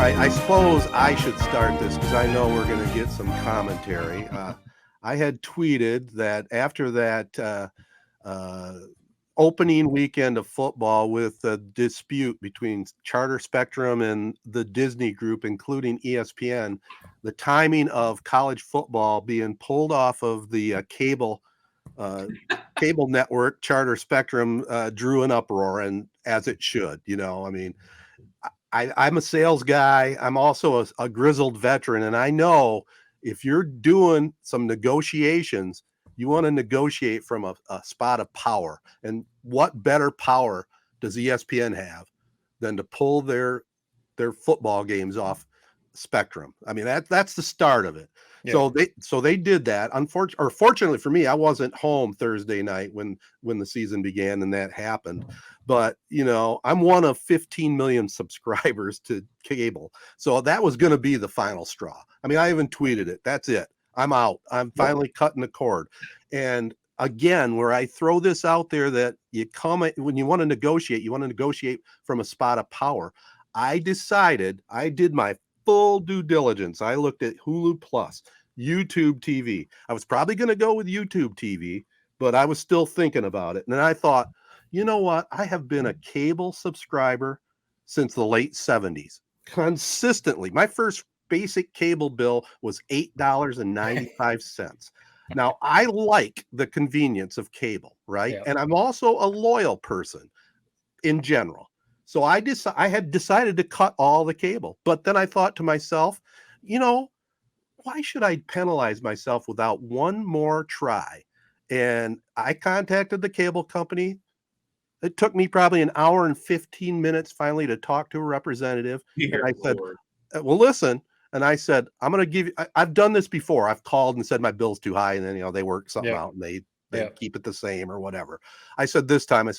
right, I suppose I should start this because I know we're going to get some commentary. I had tweeted that after that opening weekend of football with the dispute between Charter Spectrum and the Disney Group, including ESPN, the timing of college football being pulled off of the cable network, Charter Spectrum, drew an uproar, and as it should. I mean, I'm a sales guy. I'm also a grizzled veteran, and I know if you're doing some negotiations, you want to negotiate from a spot of power. And what better power does ESPN have than to pull their football games off Spectrum? I mean, that's the start of it. Yeah. So they did that. Fortunately for me, I wasn't home Thursday night when the season began and that happened. But I'm one of 15 million subscribers to cable, so that was going to be the final straw. I mean, I even tweeted it. That's it. I'm out. I'm finally cutting the cord. And again, where I throw this out there, that when you want to negotiate from a spot of power. I did my full due diligence. I looked at Hulu Plus, YouTube TV. I was probably going to go with YouTube TV, but I was still thinking about it. And then I thought, you know what? I have been a cable subscriber since the late 70s, consistently. My first basic cable bill was $8.95. Now, I like the convenience of cable, right? Yeah. And I'm also a loyal person in general. So I had decided to cut all the cable. But then I thought to myself, why should I penalize myself without one more try? And I contacted the cable company. It took me probably an hour and 15 minutes finally to talk to a representative. And I said, well, listen. And I said, I'm going to give you, I've done this before. I've called and said my bill's too high. And then, they work something out and they keep it the same or whatever. I said this time,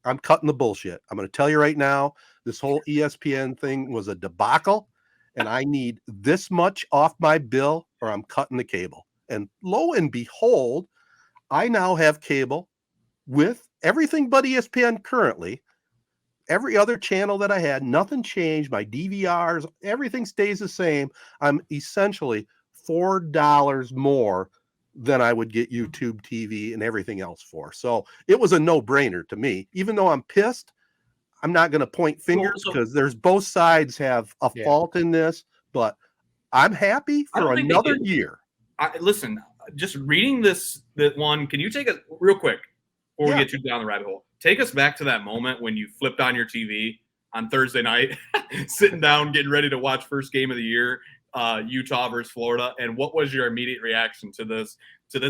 I'm cutting the bullshit. I'm going to tell you right now, this whole ESPN thing was a debacle, and I need this much off my bill or I'm cutting the cable. And lo and behold, I now have cable with everything but ESPN currently. Every other channel that I had, nothing changed. My DVRs, everything stays the same. I'm essentially $4 more than I would get YouTube TV and everything else for. So it was a no-brainer to me. Even though I'm pissed, I'm not going to point fingers because there's both sides have a fault in this, but I'm happy for another year. Listen, just reading that one, can you take us real quick before we get too down the rabbit hole? Take us back to that moment when you flipped on your TV on Thursday night, sitting down, getting ready to watch first game of the year, Utah versus Florida, and what was your immediate reaction to this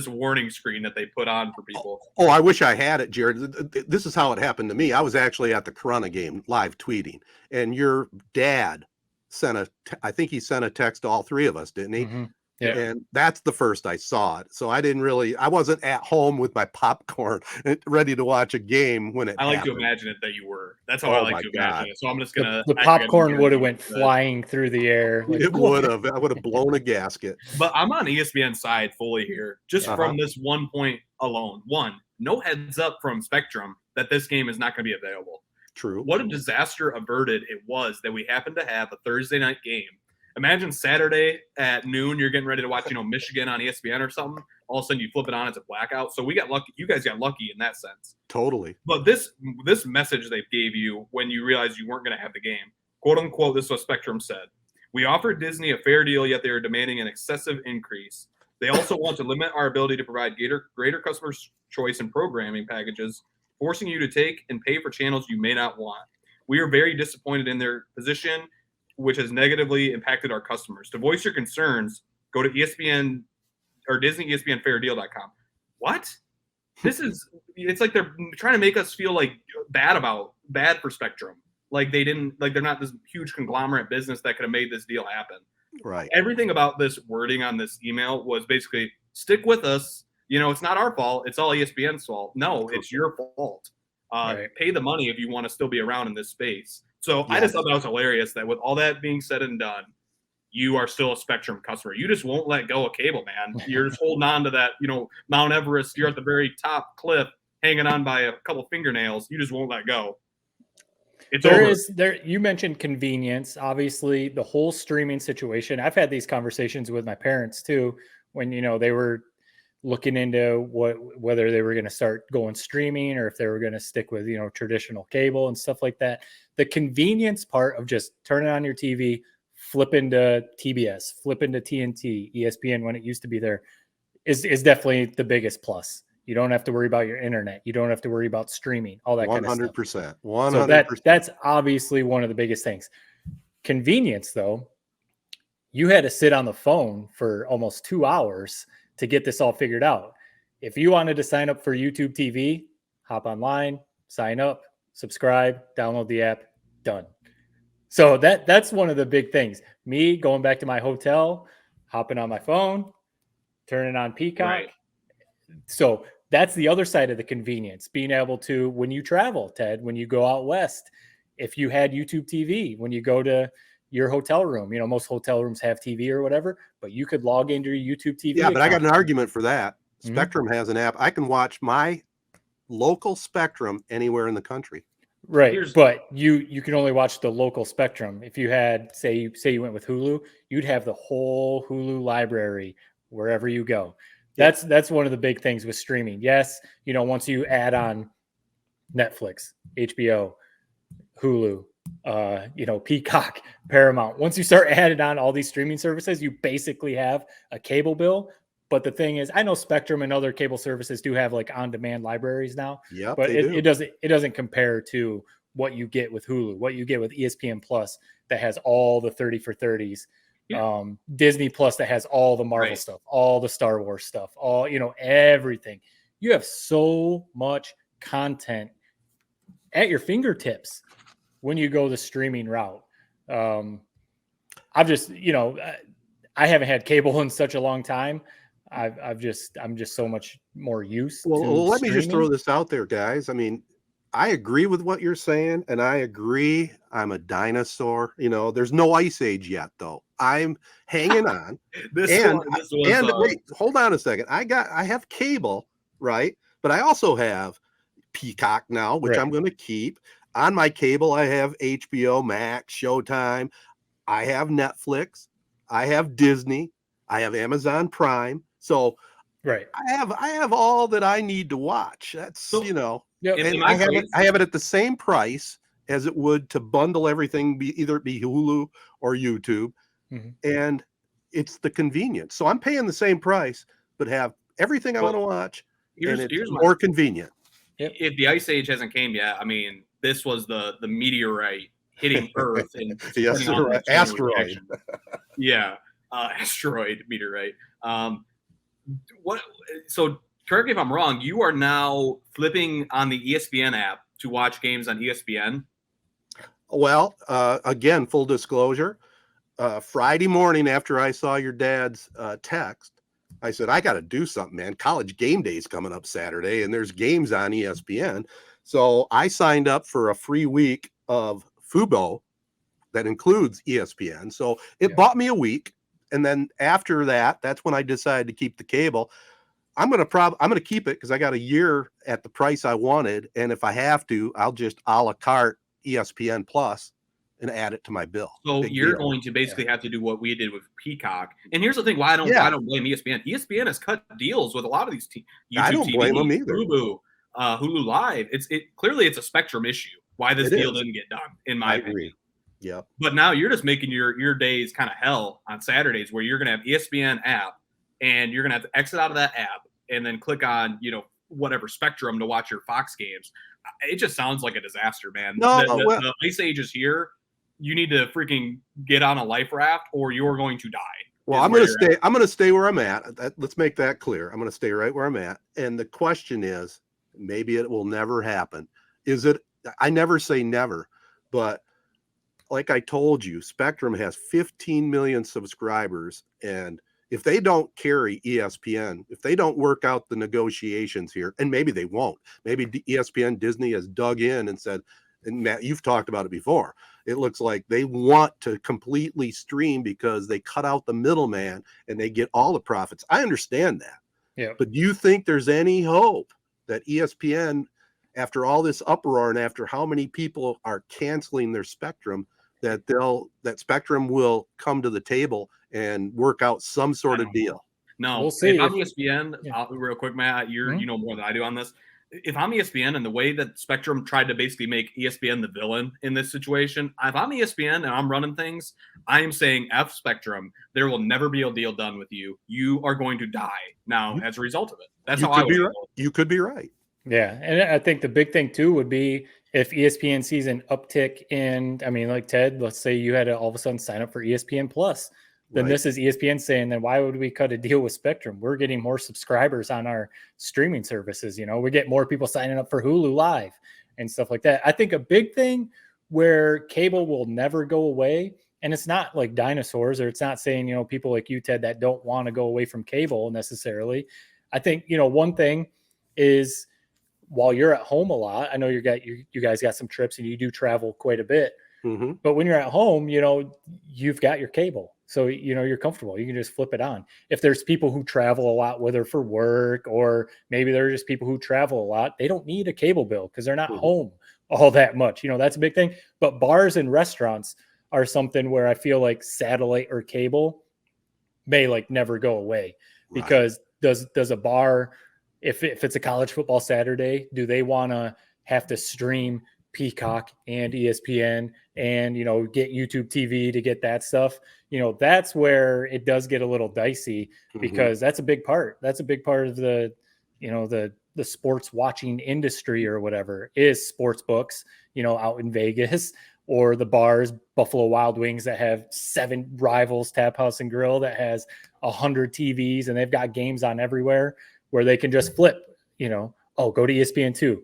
warning screen that they put on for people? Oh, I wish I had it, Jared. This is how it happened to me. I was actually at the Corona game live tweeting, and your dad I think he sent a text to all three of us, didn't he? Mm-hmm. Yeah. And that's the first I saw it. So I wasn't at home with my popcorn ready to watch a game when it happened. I like to imagine it that you were. That's how I like to imagine it. So I'm just going to... The popcorn would have went flying through the air. It would have. I would have blown a gasket. But I'm on ESPN's side fully here, just from this 1 point alone. One, no heads up from Spectrum that this game is not going to be available. True. What a disaster averted it was that we happened to have a Thursday night game. Imagine Saturday at noon, you're getting ready to watch, Michigan on ESPN or something. All of a sudden you flip it on, it's a blackout. So we got lucky. You guys got lucky in that sense. Totally. But this message they gave you when you realized you weren't going to have the game, quote unquote, this is what Spectrum said. We offered Disney a fair deal, yet they are demanding an excessive increase. They also want to limit our ability to provide greater customer choice and programming packages, forcing you to take and pay for channels you may not want. We are very disappointed in their position, which has negatively impacted our customers. To voice your concerns, go to ESPN or Disney ESPN FairDeal.com. What? It's like they're trying to make us feel like bad for Spectrum. Like they're not this huge conglomerate business that could have made this deal happen. Right. Everything about this wording on this email was basically stick with us. It's not our fault. It's all ESPN's fault. No, it's your fault. Pay the money if you want to still be around in this space. So I just thought that was hilarious that with all that being said and done, you are still a Spectrum customer. You just won't let go of cable, man. You're just holding on to that, Mount Everest. You're at the very top cliff, hanging on by a couple fingernails. You just won't let go. It's There over. is there. You mentioned convenience. Obviously, the whole streaming situation. I've had these conversations with my parents too, when they were looking into whether they were going to start going streaming or if they were going to stick with traditional cable and stuff like that. The convenience part of just turning on your TV, flip into TBS, flip into TNT, ESPN when it used to be there, is definitely the biggest plus. You don't have to worry about your internet. You don't have to worry about streaming, all that kind of stuff. 100%. So 100%. that's obviously one of the biggest things. Convenience, though, you had to sit on the phone for almost 2 hours to get this all figured out. If you wanted to sign up for YouTube TV, hop online, sign up, subscribe, download the app, done. So that's one of the big things. Me going back to my hotel, hopping on my phone, turning on Peacock. Right. So that's the other side of the convenience, being able to, when you travel, Ted, when you go out west, if you had YouTube TV, when you go to your hotel room, most hotel rooms have TV or whatever, but you could log into your YouTube TV. Yeah, but I got an account. argument for that. Spectrum has an app. I can watch my local Spectrum anywhere in the country. Right. But you can only watch the local Spectrum. If you had, say you went with Hulu, you'd have the whole Hulu library wherever you go. That's one of the big things with streaming. Yes, once you add on Netflix, HBO, Hulu, Peacock, Paramount, once you start adding on all these streaming services, you basically have a cable bill. But the thing is, I know Spectrum and other cable services do have like on-demand libraries now. Yeah, but it doesn't compare to what you get with Hulu, what you get with ESPN Plus that has all the 30 for 30s. Yeah. Disney Plus that has all the Marvel stuff, all the Star Wars stuff, all everything. You have so much content at your fingertips when you go the streaming route. I've just I haven't had cable in such a long time. I'm just so much more used to let streaming. me just throw this out there, guys. I mean, I agree with what you're saying, and I agree I'm a dinosaur. There's no ice age yet, though. I'm hanging on. Wait, hold on a second. I have cable, right? But I also have Peacock now, which I'm going to keep. On my cable, I have HBO Max, Showtime. I have Netflix. I have Disney. I have Amazon Prime. So I have all that I need to watch. That's and I have it at the same price as it would to bundle everything, either it be Hulu or YouTube. Mm-hmm. And it's the convenience. So I'm paying the same price, but have everything I want to watch. Here's more convenient. Yep. If the ice age hasn't came yet, I mean, this was the meteorite hitting Earth and asteroid. Asteroid meteorite. So correct me if I'm wrong. You are now flipping on the ESPN app to watch games on ESPN. Well, again, full disclosure. Friday morning after I saw your dad's text, I said, I got to do something, man. College game day is coming up Saturday, and there's games on ESPN. So I signed up for a free week of Fubo that includes ESPN. So it bought me a week. And then after that, that's when I decided to keep the cable. I'm going to keep it because I got a year at the price I wanted. And if I have to, I'll just a la carte ESPN Plus and add it to my bill. So you're going to basically have to do what we did with Peacock. And here's the thing: why I don't blame ESPN. ESPN has cut deals with a lot of these YouTube I don't blame them either. Hulu Live. Clearly it's a Spectrum issue. Why this deal didn't get done, in my opinion. Yeah. But now you're just making your days kind of hell on Saturdays, where you're going to have ESPN app, and you're going to have to exit out of that app and then click on whatever Spectrum to watch your Fox games. It just sounds like a disaster, man. The ice age is here. You need to freaking get on a life raft, or you're going to die. Well, I'm going to stay where I'm at. Let's make that clear. I'm going to stay right where I'm at. And the question is, maybe it will never happen. Is it? I never say never, but like I told you, Spectrum has 15 million subscribers, and if they don't carry ESPN, if they don't work out the negotiations here, and maybe they won't, maybe ESPN Disney has dug in and said, and Matt, you've talked about it before, it looks like they want to completely stream because they cut out the middleman and they get all the profits. I understand that. Yeah. But do you think there's any hope that ESPN after all this uproar and after how many people are canceling their Spectrum, that Spectrum will come to the table and work out some sort of deal. No, we'll see. If I'm ESPN, real quick, Matt, you know more than I do on this. If I'm ESPN and the way that Spectrum tried to basically make ESPN the villain in this situation, if I'm ESPN and I'm running things, I am saying F Spectrum. There will never be a deal done with you. You are going to die now as a result of it. That's how I would. You could be right. Yeah, and I think the big thing too would be if ESPN sees an uptick in, I mean, like Ted, let's say you had to all of a sudden sign up for ESPN Plus. Then this is ESPN saying, then why would we cut a deal with Spectrum? We're getting more subscribers on our streaming services. You know, we get more people signing up for Hulu Live and stuff like that. I think a big thing where cable will never go away, and it's not like dinosaurs, or it's not saying, you know, people like you, Ted, that don't want to go away from cable necessarily. I think, you know, one thing is while you're at home a lot, I know you guys got some trips and you do travel quite a bit, but when you're at home, you know, you've got your cable. So, you know, you're comfortable. You can just flip it on. If there's people who travel a lot, whether for work or maybe they're just people who travel a lot, they don't need a cable bill because they're not home all that much. You know, that's a big thing. But bars and restaurants are something where I feel like satellite or cable may like never go away because does a bar, if it's a college football Saturday, do they want to have to stream Peacock and ESPN and, you know, get YouTube TV to get that stuff? You know, that's where it does get a little dicey because that's a big part. That's a big part of the, you know, the sports watching industry or whatever is sports books, you know, out in Vegas, or the bars, Buffalo Wild Wings that have 7 Rivals Tap House and Grill that has 100 TVs and they've got games on everywhere where they can just flip, you know, go to ESPN2,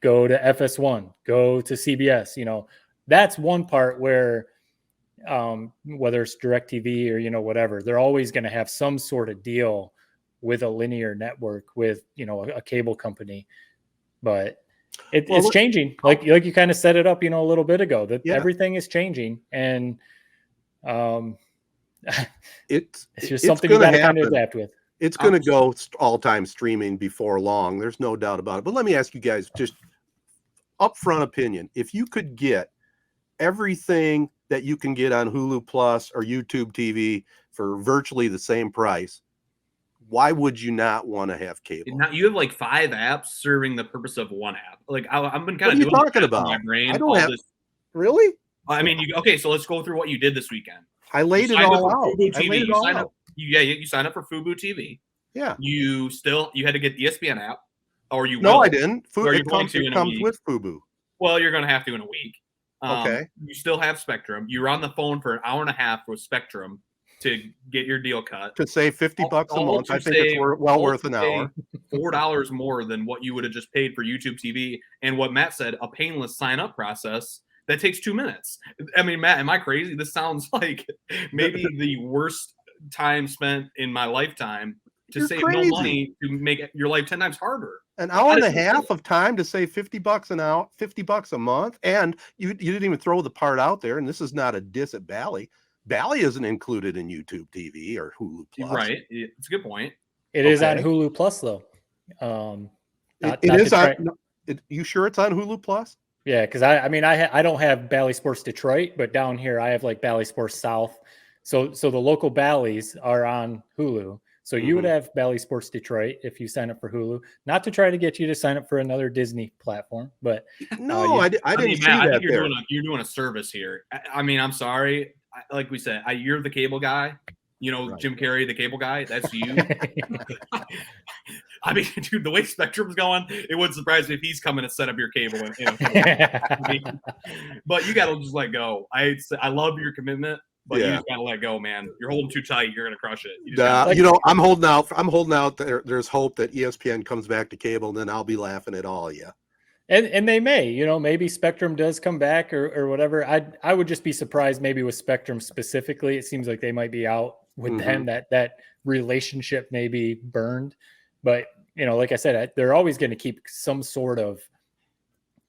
go to FS1, go to CBS. You know, that's one part where whether it's DirecTV or, you know, whatever, they're always going to have some sort of deal with a linear network, with, you know, a cable company. But it's changing. Like you kind of set it up, you know, a little bit ago, that everything is changing. And it's just something you got to kind of adapt with. It's going to go all-time streaming before long. There's no doubt about it. But let me ask you guys just upfront opinion. If you could get everything that you can get on Hulu Plus or YouTube TV for virtually the same price, why would you not want to have cable? Now you have like 5 apps serving the purpose of one app. Like I've been kind of doing talking about in my brain. I don't have this. Really? I mean, okay. So let's go through what you did this weekend. I laid it all out. You signed up for Fubo TV. Yeah. You had to get the ESPN app, or you? No, I didn't. It comes with Fubo. Well, you're going to have to in a week. Okay. You still have Spectrum. You were on the phone for an hour and a half with Spectrum to get your deal cut. To save $50 a month. I think it's well worth an hour. $4 more than what you would have just paid for YouTube TV. And what Matt said, a painless sign-up process that takes 2 minutes. I mean, Matt, am I crazy? This sounds like maybe the worst time spent in my lifetime to save no money to make your life 10 times harder. An hour and a half of time to save $50 an hour, $50 a month. And you didn't even throw the part out there. And this is not a diss at Bally. Bally isn't included in YouTube TV or Hulu Plus. Right. It's a good point. It is on Hulu Plus, though. You sure it's on Hulu Plus? Yeah, because I don't have Bally Sports Detroit, but down here I have like Bally Sports South. So the local Bally's are on Hulu. So you would have Bally Sports Detroit if you sign up for Hulu. Not to try to get you to sign up for another Disney platform, but no, I didn't see that. I think you're doing a service here. I mean, I'm sorry. Like we said, you're the cable guy. You know, right. Jim Carrey, the cable guy. That's you. I mean, dude, the way Spectrum's going, it wouldn't surprise me if he's coming to set up your cable. But you got to just let go. I love your commitment. But you just gotta let go, man. You're holding too tight. You're gonna crush it. I'm holding out. I'm holding out. There's hope that ESPN comes back to cable, and then I'll be laughing at all of you. And they may, you know, maybe Spectrum does come back or whatever. I would just be surprised maybe with Spectrum specifically. It seems like they might be out with them. That relationship may be burned. But you know, like I said, they're always going to keep some sort of,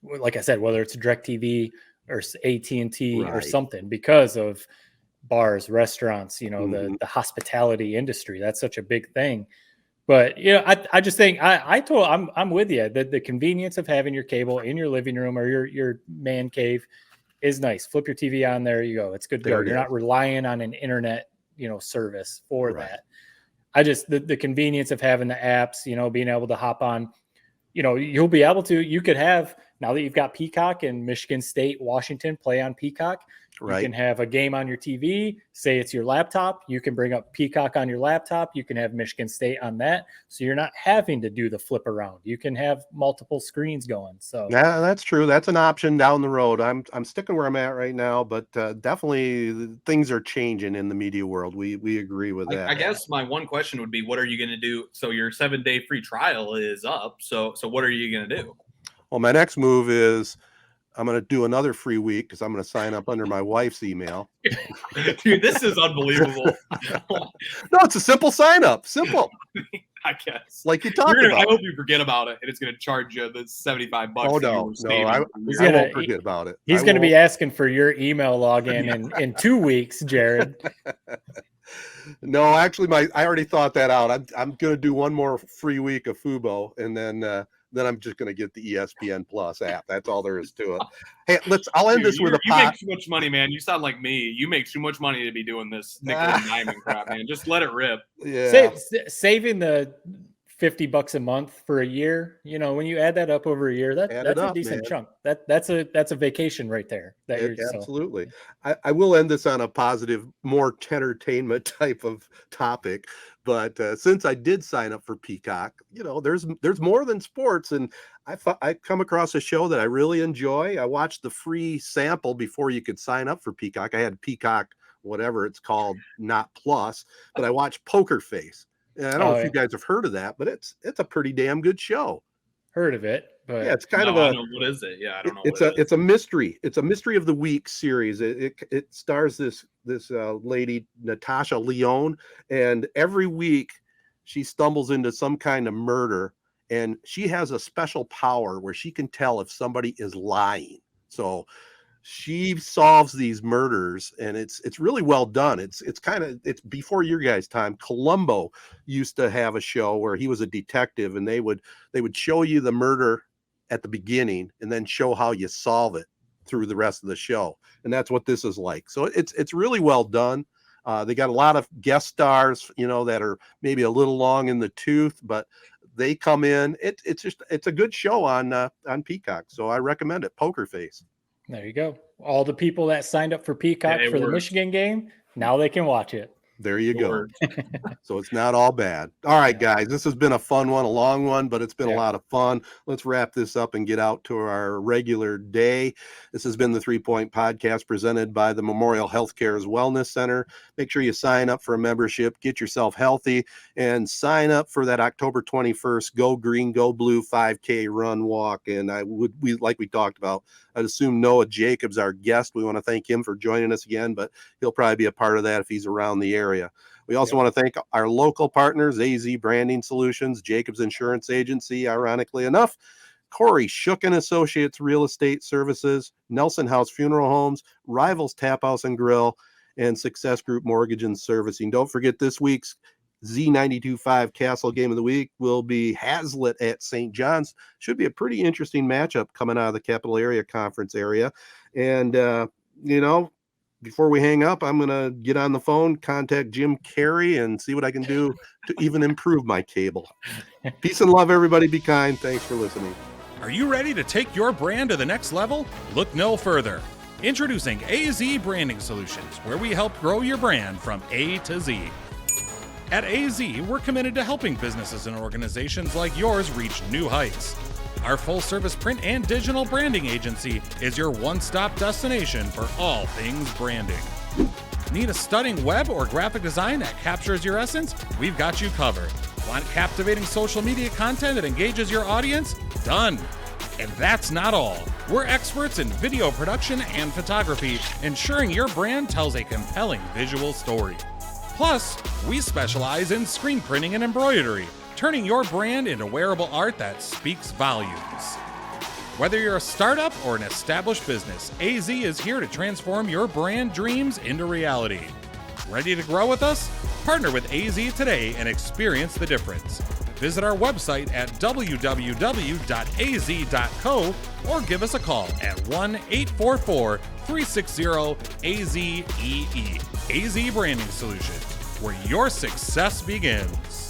like I said, whether it's DirecTV or AT&T or something, because of bars, restaurants, you know, the hospitality industry. That's such a big thing. But I just think I'm with you. The convenience of having your cable in your living room or your man cave is nice. Flip your TV on, there you go. It's good to go. You're not relying on an internet, service for that. I just the convenience of having the apps, being able to hop on, you'll be able to. You could have, now that you've got Peacock and Michigan State, Washington play on Peacock. You can have a game on your TV. Say it's your laptop. You can bring up Peacock on your laptop. You can have Michigan State on that. So you're not having to do the flip around. You can have multiple screens going. So yeah, that's true. That's an option down the road. I'm sticking where I'm at right now, but definitely things are changing in the media world. We agree with that. I guess my one question would be, what are you going to do? So your 7-day free trial is up. So what are you going to do? Well, my next move is I'm going to do another free week because I'm going to sign up under my wife's email. Dude, this is unbelievable. No, it's a simple sign up. Simple. I guess. Like you talked about. I hope you forget about it and it's going to charge you the $75. Oh, no. I won't forget about it. He's going to be asking for your email login in 2 weeks, Jared. No, actually, I already thought that out. I'm going to do one more free week of Fubo, and then I'm just going to get the ESPN Plus app. That's all there is to it. Hey, I'll end this with a pot. You make too much money, man. You sound like me. You make too much money to be doing this nickel and diming crap, man. Just let it rip. Yeah. Saving the $50 a month for a year, when you add that up over a year, that's a decent chunk. That's a vacation right there. Absolutely. I will end this on a positive, more entertainment type of topic. But since I did sign up for Peacock, there's more than sports, and I come across a show that I really enjoy. I watched the free sample before you could sign up for Peacock. I had Peacock, whatever it's called, not Plus, but I watched Poker Face. And I don't know if you guys have heard of that, but it's a pretty damn good show. Heard of it, but yeah, it's kind of I know. What is it? Yeah, I don't know. It's a mystery. It's a mystery of the week series. It stars this lady, Natasha Lyonne, and every week she stumbles into some kind of murder, and she has a special power where she can tell if somebody is lying. So she solves these murders, and it's really well done. It's before your guys' time. Columbo used to have a show where he was a detective, and they would show you the murder at the beginning and then show how you solve it through the rest of the show. And that's what this is like. So it's really well done. They got a lot of guest stars, that are maybe a little long in the tooth, but they come in. It's a good show on Peacock. So I recommend it. Poker Face. There you go. All the people that signed up for Peacock for the Michigan game, now they can watch it. There you go. So it's not all bad. All right, guys, this has been a fun one, a long one, but it's been a lot of fun. Let's wrap this up and get out to our regular day. This has been the 3 Point Podcast presented by the Memorial Healthcare's Wellness Center. Make sure you sign up for a membership, get yourself healthy, and sign up for that October 21st Go Green, Go Blue 5K run walk. And like we talked about, I'd assume Noah Jacobs, our guest. We want to thank him for joining us again, but he'll probably be a part of that if he's around the area. We also want to thank our local partners, AZ Branding Solutions, Jacobs Insurance Agency, ironically enough, Corey Shook and Associates Real Estate Services, Nelson House Funeral Homes, Rivals Tap House and Grill, and Success Group Mortgage and Servicing. Don't forget this week's Z92.5 Castle Game of the Week will be Hazlitt at St. John's. Should be a pretty interesting matchup coming out of the Capital Area Conference area. And, before we hang up, I'm going to get on the phone, contact Jim Carey, and see what I can do to even improve my cable. Peace and love, everybody. Be kind. Thanks for listening. Are you ready to take your brand to the next level? Look no further. Introducing AZ Branding Solutions, where we help grow your brand from A to Z. At AZ, we're committed to helping businesses and organizations like yours reach new heights. Our full-service print and digital branding agency is your one-stop destination for all things branding. Need a stunning web or graphic design that captures your essence? We've got you covered. Want captivating social media content that engages your audience? Done. And that's not all. We're experts in video production and photography, ensuring your brand tells a compelling visual story. Plus, we specialize in screen printing and embroidery, turning your brand into wearable art that speaks volumes. Whether you're a startup or an established business, AZ is here to transform your brand dreams into reality. Ready to grow with us? Partner with AZ today and experience the difference. Visit our website at www.az.co or give us a call at 1-844-360-AZEE. AZ Branding Solutions, where your success begins.